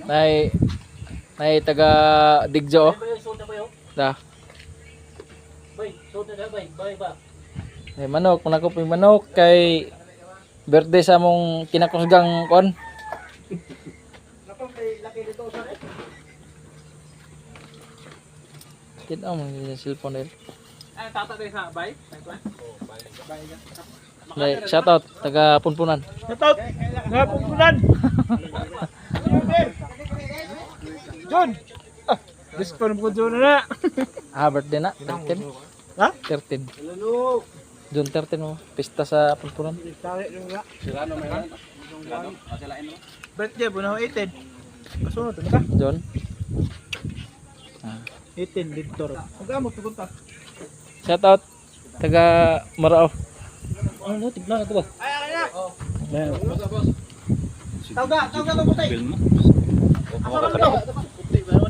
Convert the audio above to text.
Nay taga Digjo. Da. Ay manok, manako ping manok kay birthday sa mong kinakusgang kon. Kita mo yung cellphone nila. Ay, tata tayo sa bay? Nay, shout out taga Punpunan. Shoutout! Nga pumpunan! John! Ah, discount ko John na. Ah, birthday na 13. Ha? 13. June 13 mo, pista sa Punpunan. Birthday po na ako 18. Kasunod, ano ka? John. Ah. 18, Victor. Magkamo pupunta? Shout out taga Marao. Ano, tignan ito ba? Ay, akin na! Tawga, tawga ba putay? Asa ka